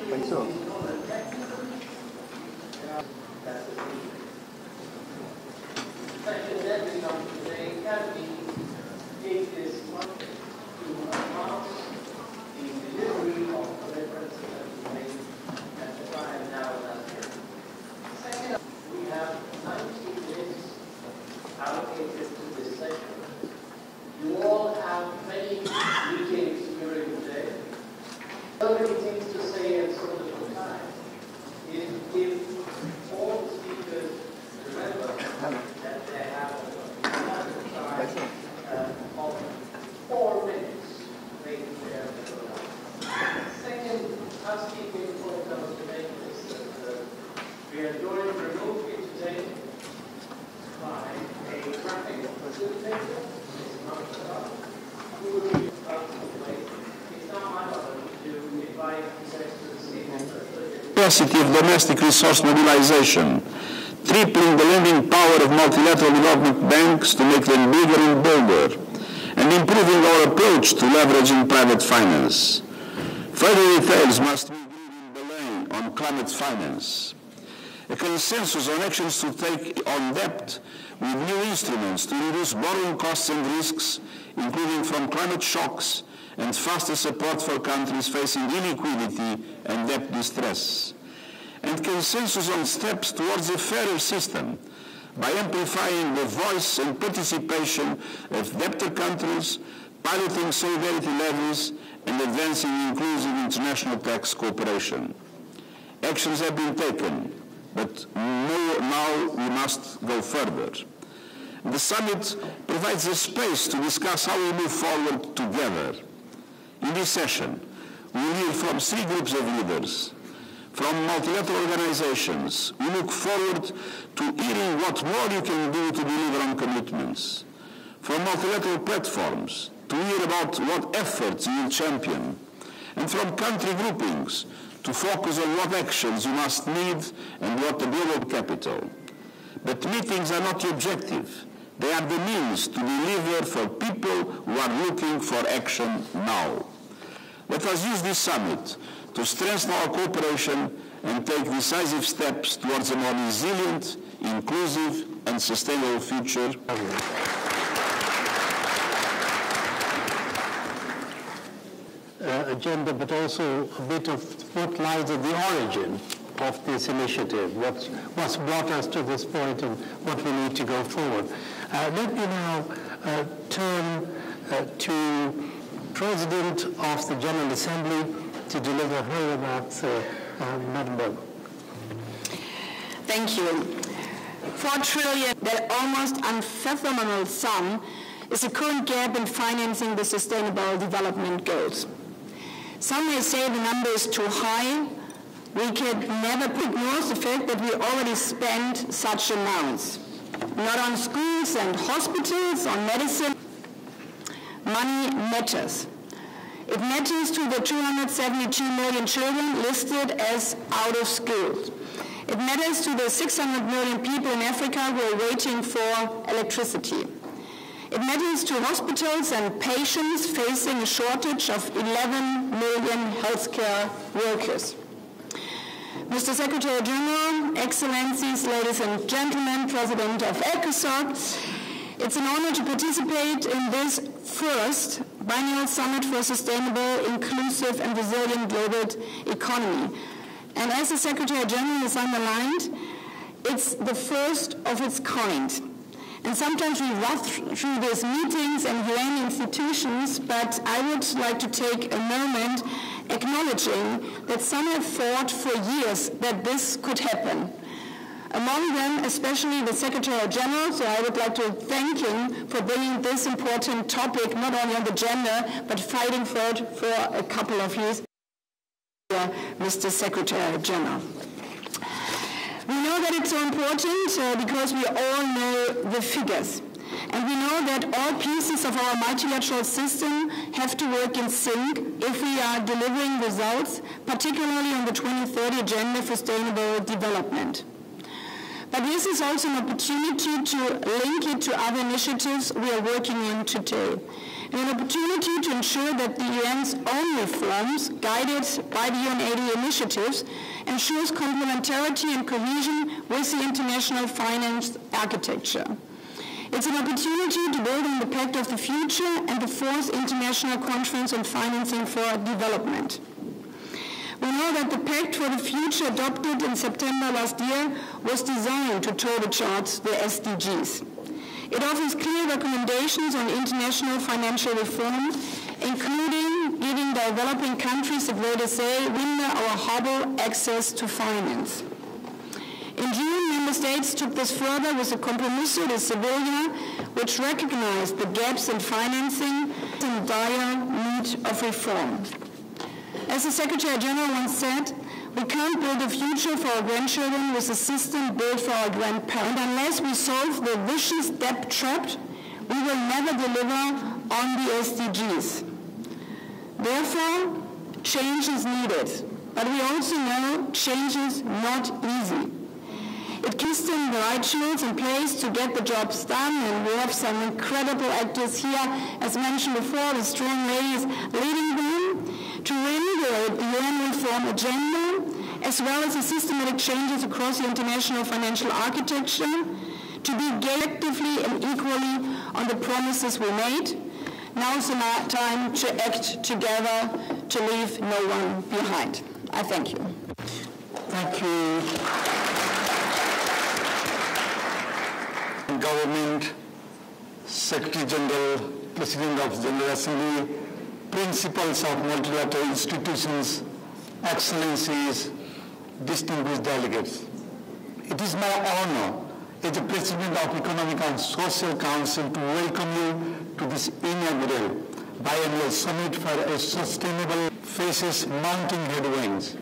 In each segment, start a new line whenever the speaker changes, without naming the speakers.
Penso.
Capacity of domestic resource mobilization, tripling the lending power of multilateral development banks to make them bigger and bolder, and improving our approach to leveraging private finance. Further details must be agreed in Belém on climate finance. A consensus on actions to take on debt with new instruments to reduce borrowing costs and risks, including from climate shocks, and faster support for countries facing illiquidity and debt distress. And consensus on steps towards a fairer system by amplifying the voice and participation of debtor countries, piloting solidarity levies, and advancing inclusive international tax cooperation. Actions have been taken, but now we must go further. The summit provides a space to discuss how we move forward together. In this session, we will hear from 3 groups of leaders. From multilateral organizations, we look forward to hearing what more you can do to deliver on commitments. From multilateral platforms, to hear about what efforts you will champion. And from country groupings, to focus on what actions you must need and what the global capital. But meetings are not the objective. They are the means to deliver for people who are looking for action now. Let us use this summit to strengthen our cooperation and take decisive steps towards a more resilient, inclusive, and sustainable future.
Agenda, but also a bit of what lies at the origin of this initiative, what's brought us to this point and what we need to go forward. Let me now turn to President of the General Assembly to deliver her remarks, Madam Berg.
Thank you. 4 trillion, that almost unfathomable sum, is the current gap in financing the Sustainable Development Goals. Some may say the number is too high. We can never ignore the fact that we already spend such amounts. Not on schools and hospitals, on medicine. Money matters. It matters to the 272 million children listed as out of school. It matters to the 600 million people in Africa who are waiting for electricity. It matters to hospitals and patients facing a shortage of 11 million healthcare workers. Mr. Secretary General, Excellencies, ladies and gentlemen, President of ECOSOC, it's an honor to participate in this first biennial summit for a sustainable, inclusive, and resilient global economy. And as the Secretary General has underlined, it's the first of its kind. And sometimes we rush through these meetings and UN institutions, but I would like to take a moment acknowledging that some have fought for years that this could happen. Among them, especially the Secretary General, so I would like to thank him for bringing this important topic, not only on the agenda, but fighting for it for a couple of years. Mr. Secretary General. We know that it's so important because we all know the figures. And we know that all pieces of our multilateral system have to work in sync if we are delivering results, particularly on the 2030 Agenda for Sustainable Development. But this is also an opportunity to link it to other initiatives we are working on today. and an opportunity to ensure that the UN's own reforms, guided by the UN80 initiatives, ensures complementarity and cohesion with the international finance architecture. It's an opportunity to build on the Pact of the Future and the 4th International Conference on Financing for Development. We know that the Pact for the Future adopted in September last year was designed to turbocharge the SDGs. It offers clear recommendations on international financial reform, including giving developing countries the greater say, window or hobble access to finance. In June, member states took this further with the Compromiso de Sevilla, which recognized the gaps in financing and dire need of reform. As the Secretary General once said, we can't build a future for our grandchildren with a system built for our grandparents. Unless we solve the vicious debt trap, we will never deliver on the SDGs. Therefore, change is needed, but we also know change is not easy. It keeps them the right tools in place to get the jobs done, and we have some incredible actors here, as mentioned before, the strong ladies leading them, to reinvigorate the UN reform agenda, as well as the systematic changes across the international financial architecture, to be collectively and equally on the promises we made. Now's the time to act together, to leave no one behind. I thank you.
Thank you.
Government, Secretary General, President of the General Assembly, principals of multilateral institutions, excellencies, distinguished delegates. It is my honor as the President of Economic and Social Council to welcome you to this inaugural biannual summit for a sustainable faces mounting headwinds,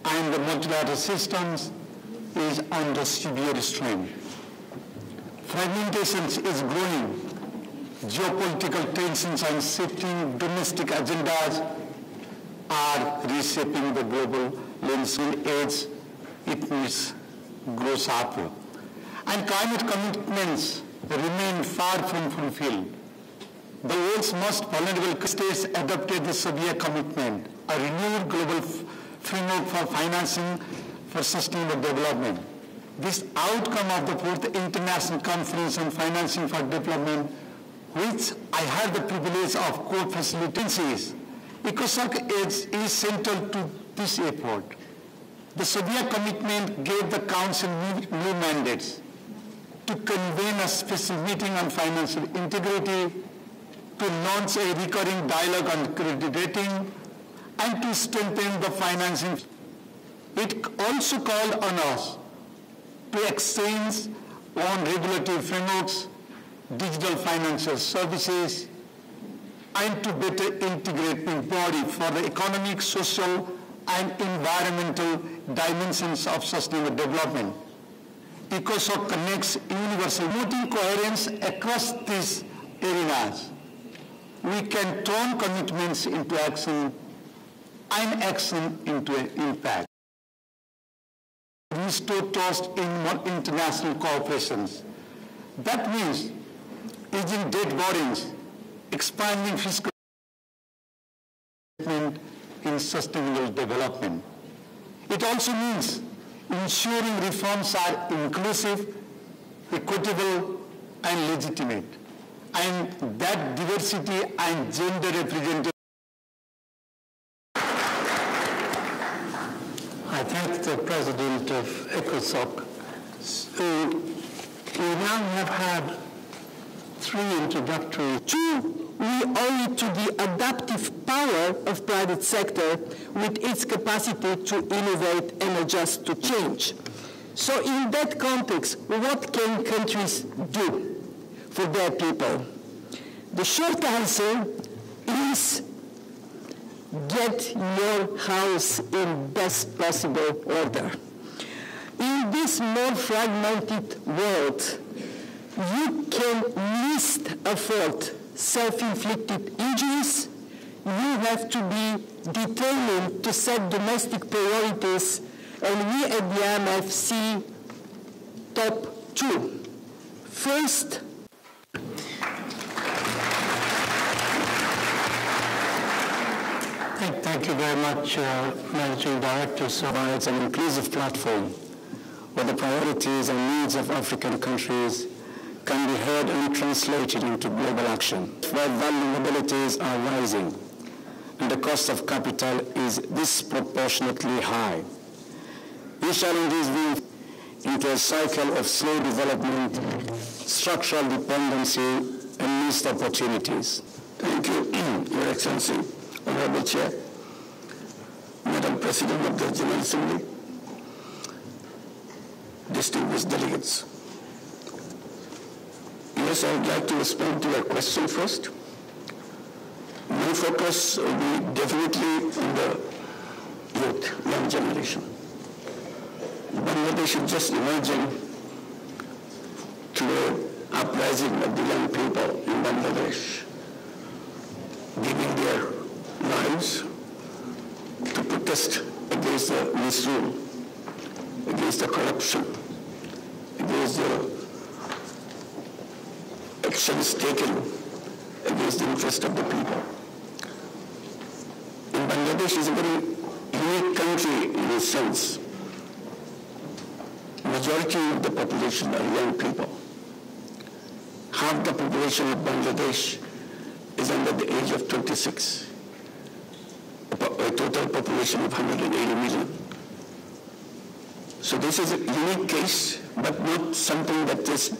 and the multilateral systems is under severe strain. Fragmentation is growing. Geopolitical tensions and shifting domestic agendas are reshaping the global landscape as it needs grow sharper. And climate commitments remain far from fulfilled. The world's most vulnerable states adopted the Sevilla commitment, a renewed global framework for financing for sustainable development. This outcome of the 4th International Conference on Financing for Development, which I had the privilege of co-facilitating, ECOSOC is central to this effort. The Sevilla commitment gave the Council new mandates to convene a special meeting on financial integrity, to launch a recurring dialogue on credit rating, and to strengthen the financing. It also called on us to exchange on regulatory frameworks, digital financial services, and to better integrate the body for the economic, social, and environmental dimensions of sustainable development. ECOSOC connects universal promoting coherence across these areas. We can turn commitments into action and action into impact. Restore trust in international cooperations. That means easing debt borrowings, expanding fiscal in sustainable development. It also means ensuring reforms are inclusive, equitable, and legitimate, and that diversity and gender representation.
I thank the President of ECOSOC. So we now have had 3 introductory.
2, we owe it to the adaptive power of private sector with its capacity to innovate and adjust to change. So in that context, what can countries do for their people? The short answer is get your house in best possible order. In this more fragmented world, you can least afford self-inflicted injuries. You have to be determined to set domestic priorities, and we at the IMF see top 2. First,
Thank you very much, Managing Director. So
Provides an inclusive platform where the priorities and needs of African countries can be heard and translated into global action. Where vulnerabilities are rising and the cost of capital is disproportionately high. These challenges move into a cycle of slow development, structural dependency, and missed opportunities. Thank you, Your Excellency, Honorable Chair, Madam President of the General Assembly, distinguished delegates. Yes, I would like to respond to your question first. My focus will be definitely on the youth, young generation. Bangladesh is just emerging to an uprising of the young people in Bangladesh, giving their lives to protest against the misrule, against the corruption, against the actions taken against the interest of the people. And Bangladesh is a very unique country in a sense. Majority of the population are young people. Half the population of Bangladesh is under the age of 26. A total population of 180 million. So this is a unique case, but not something that is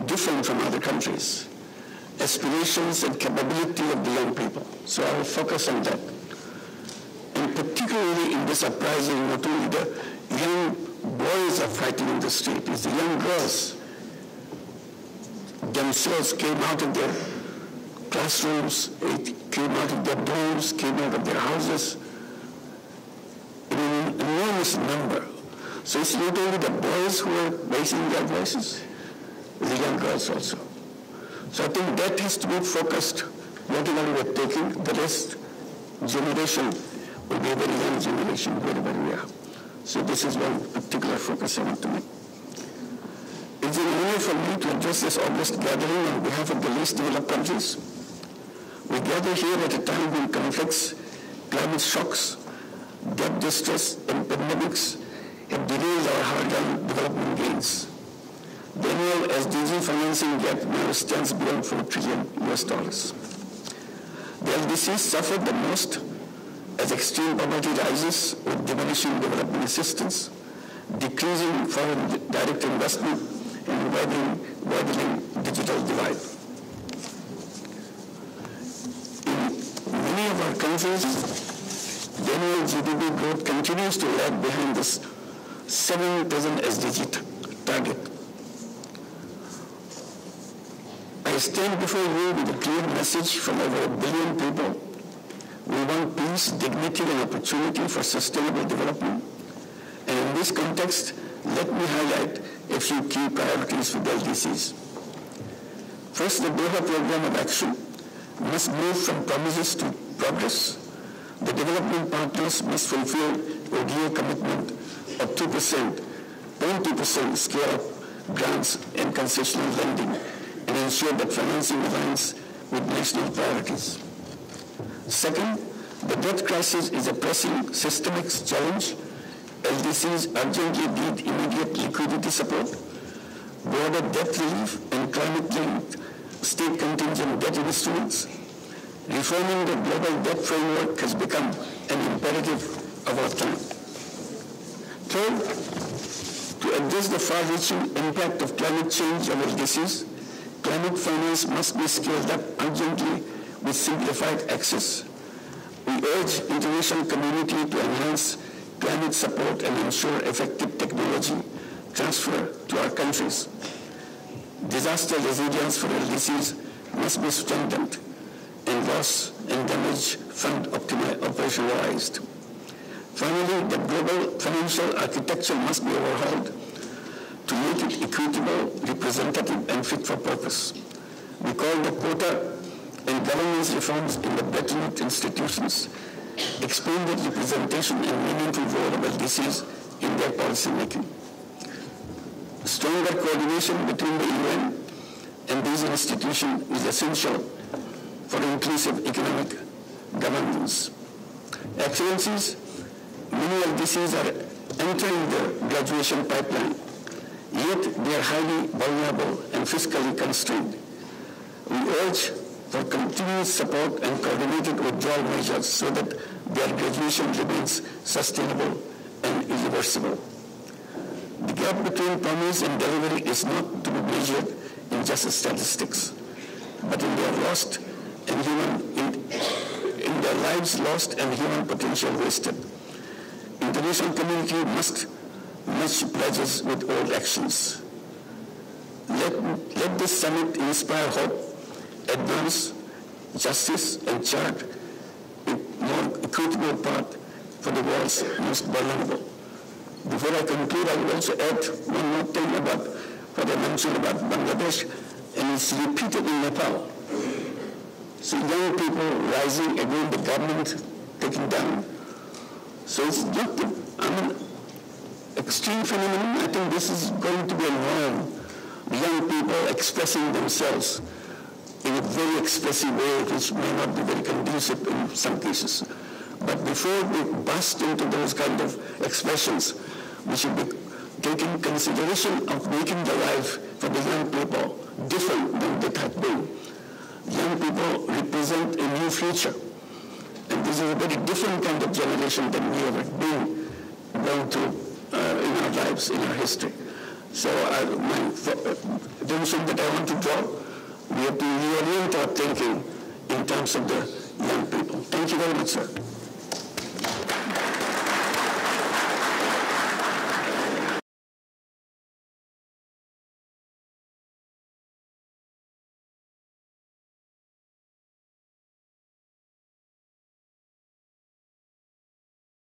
different from other countries. Aspirations and capability of the young people. So I will focus on that. And particularly in this uprising, not only the young boys are fighting in the street, it's the young girls themselves came out of their classrooms, came out of their dorms, came out of their houses in an enormous number. So it's not only the boys who are raising their voices, the young girls also. So I think that has to be focused, whatever we're taking, the rest generation will be a very young generation wherever we are. So this is one particular focus I want to make. It's an honor for me to address this August gathering on behalf of the least developed countries. We gather here at a time when conflicts, climate shocks, debt distress, and pandemics have derailed our hard-earned development gains. The annual SDG financing gap now stands beyond $4 trillion. The LDCs suffered the most as extreme poverty rises with diminishing development assistance, decreasing foreign direct investment, and widening digital divide. In many of our countries, the annual GDP growth continues to lag behind this 7% SDG target. I stand before you with a clear message from over 1 billion people. We want peace, dignity, and opportunity for sustainable development. And in this context, let me highlight a few key priorities for the LDCs. First, the Doha Program of Action must move from promises to progress. The development partners must fulfill ODA commitment of 0.2% scale-up grants and concessional lending, and ensure that financing aligns with national priorities. Second, the debt crisis is a pressing systemic challenge. LDCs urgently need immediate liquidity support, broader debt relief, and climate-linked state contingent debt instruments. Reforming the global debt framework has become an imperative of our time. Third, to address the far-reaching impact of climate change on LDCs, climate finance must be scaled up urgently with simplified access. We urge international community to enhance climate support and ensure effective technology transfer to our countries. Disaster resilience for LDCs must be strengthened and loss and damage fund operationalized. Finally, the global financial architecture must be overhauled to make it equitable, representative, and fit for purpose. We call the quota and governance reforms in the Bretton Woods institutions, expanded representation and meaningful role of LDCs in their policy making. Stronger coordination between the UN and these institutions is essential for inclusive economic governance.
Excellencies, many LDCs are entering the graduation pipeline, yet they are highly vulnerable and fiscally constrained. We urge for continued support and coordinated withdrawal measures so that their graduation remains sustainable and irreversible. The gap between promise and delivery is not to be measured in just statistics, but in their lost and in their lives lost and human potential wasted. International community must match pledges with old actions. Let this summit inspire hope, advance justice, and chart a more equitable path for the world's most vulnerable. Before I conclude, I will also add one more thing about what I mentioned about Bangladesh, and it's repeated in Nepal. So young people rising against the government taken down. So it's not extreme phenomenon. I think this is going to be a norm. The young people expressing themselves in a very expressive way, which may not be very conducive in some cases. But before we burst into those kind of expressions, we should be taking consideration of making the life for the young people different than it had been. Young people represent a new future. And this is a very different kind of generation than we have been going through in our lives, in our history. So my attention that I want to draw, we have to reorient our thinking in terms of the young people. Thank you very much, sir.